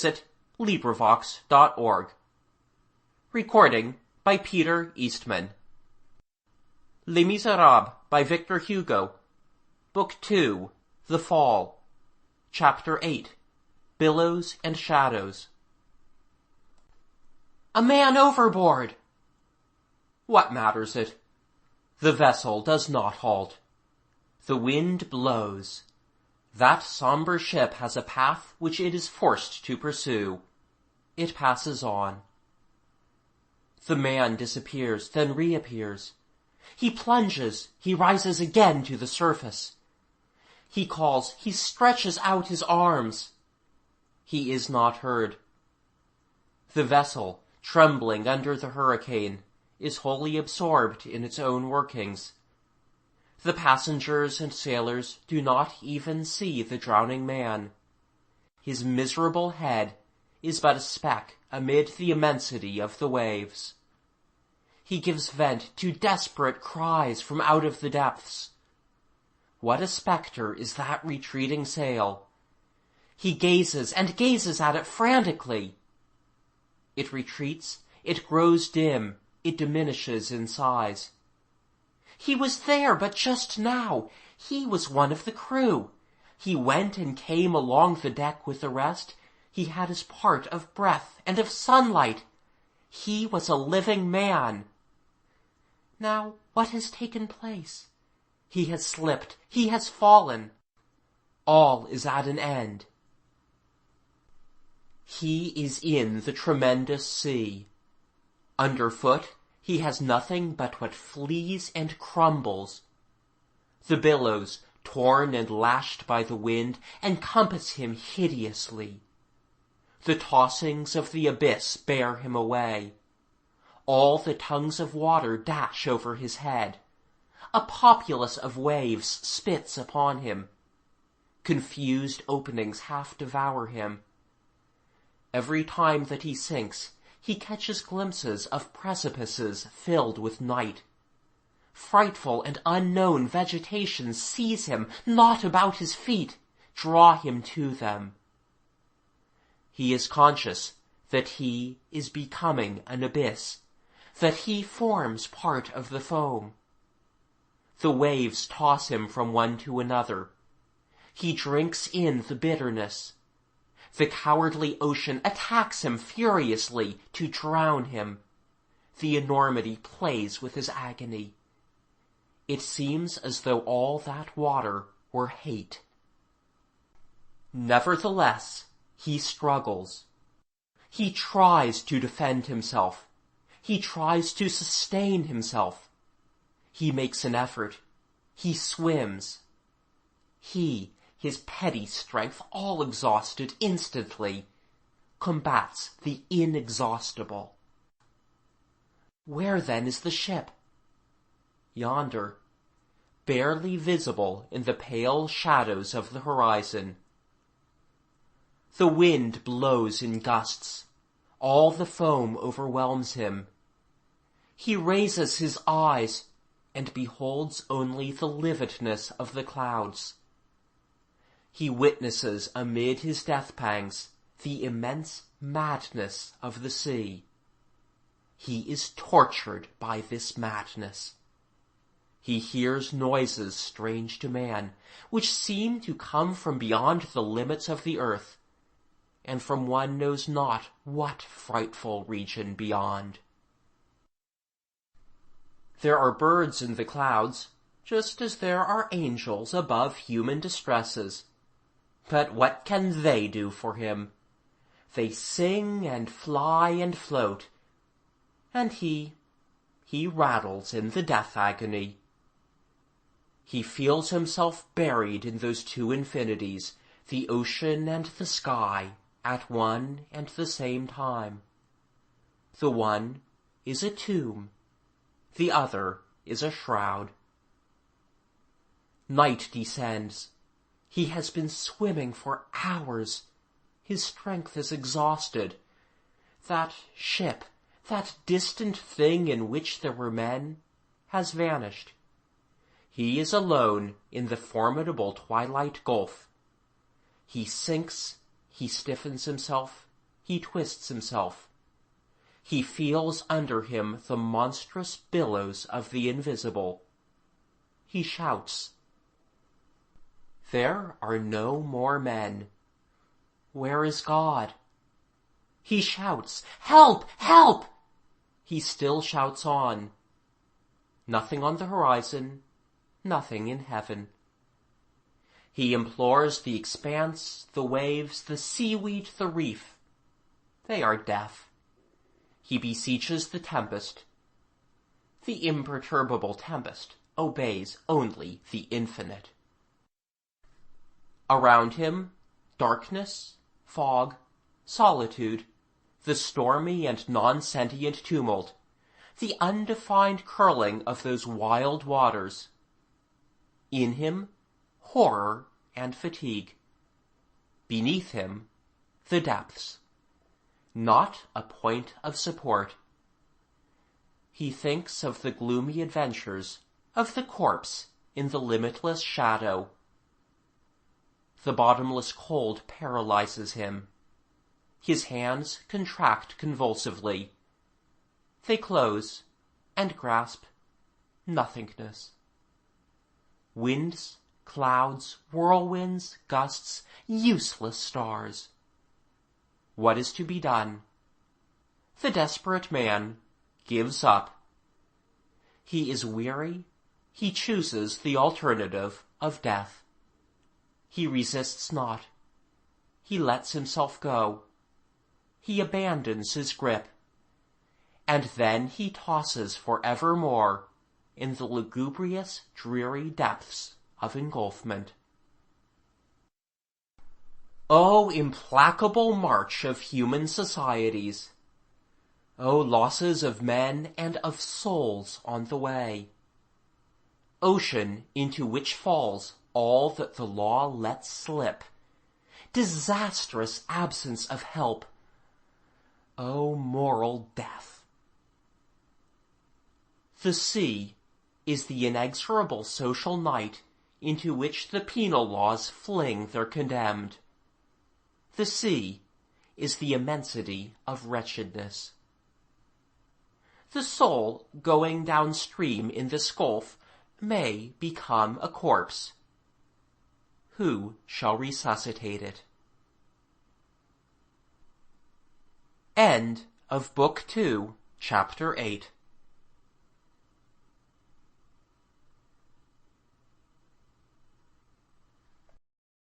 visit LibriVox.org. Recording by Peter Eastman. Les Misérables by Victor Hugo. Book 2, The Fall. Chapter 8, Billows and Shadows. A man overboard! What matters it? The vessel does not halt. The wind blows. That somber ship has a path which it is forced to pursue. It passes on. The man disappears, then reappears. He plunges, he rises again to the surface. He calls, he stretches out his arms. He is not heard. The vessel, trembling under the hurricane, is wholly absorbed in its own workings. The passengers and sailors do not even see the drowning man. His miserable head is but a speck amid the immensity of the waves. He gives vent to desperate cries from out of the depths. What a spectre is that retreating sail! He gazes and gazes at it frantically. It retreats, it grows dim, it diminishes in size. He was there but just now. He was one of the crew. He went and came along the deck with the rest. He had his part of breath and of sunlight. He was a living man. Now, what has taken place? He has slipped. He has fallen. All is at an end. He is in the tremendous sea. Underfoot, he has nothing but what flees and crumbles. The billows, torn and lashed by the wind, encompass him hideously. The tossings of the abyss bear him away. All the tongues of water dash over his head. A populace of waves spits upon him. Confused openings half devour him. Every time that he sinks, he catches glimpses of precipices filled with night. Frightful and unknown vegetation seize him, knot about his feet, draw him to them. He is conscious that he is becoming an abyss, that he forms part of the foam. The waves toss him from one to another. He drinks in the bitterness. The cowardly ocean attacks him furiously to drown him. The enormity plays with his agony. It seems as though all that water were hate. Nevertheless, he struggles. He tries to defend himself. He tries to sustain himself. He makes an effort. He swims. His petty strength all exhausted instantly, combats the inexhaustible. Where then is the ship? Yonder, barely visible in the pale shadows of the horizon. The wind blows in gusts. All the foam overwhelms him. He raises his eyes and beholds only the lividness of the clouds. He witnesses amid his death pangs the immense madness of the sea. He is tortured by this madness. He hears noises strange to man, which seem to come from beyond the limits of the earth, and from one knows not what frightful region beyond. There are birds in the clouds, just as there are angels above human distresses. But what can they do for him? They sing and fly and float, and he rattles in the death agony. He feels himself buried in those two infinities, the ocean and the sky, at one and the same time. The one is a tomb, the other is a shroud. Night descends. He has been swimming for hours. His strength is exhausted. That ship, that distant thing in which there were men, has vanished. He is alone in the formidable twilight gulf. He sinks, he stiffens himself, he twists himself. He feels under him the monstrous billows of the invisible. He shouts. There are no more men. Where is God? He shouts, "Help! Help!" He still shouts on. Nothing on the horizon, nothing in heaven. He implores the expanse, the waves, the seaweed, the reef. They are deaf. He beseeches the tempest. The imperturbable tempest obeys only the infinite. Around him, darkness, fog, solitude, the stormy and non-sentient tumult, the undefined curling of those wild waters. In him, horror and fatigue. Beneath him, the depths. Not a point of support. He thinks of the gloomy adventures of the corpse in the limitless shadow. The bottomless cold paralyzes him. His hands contract convulsively. They close and grasp nothingness. Winds, clouds, whirlwinds, gusts, useless stars. What is to be done? The desperate man gives up. He is weary. He chooses the alternative of death. He resists not. He lets himself go. He abandons his grip. And then he tosses for evermore in the lugubrious, dreary depths of engulfment. O implacable march of human societies! O losses of men and of souls on the way! Ocean into which falls all that the law lets slip! Disastrous absence of help! O moral death! The sea is the inexorable social night into which the penal laws fling their condemned. The sea is the immensity of wretchedness. The soul going downstream in this gulf may become a corpse. Who shall resuscitate it? End of Book 2, Chapter 8.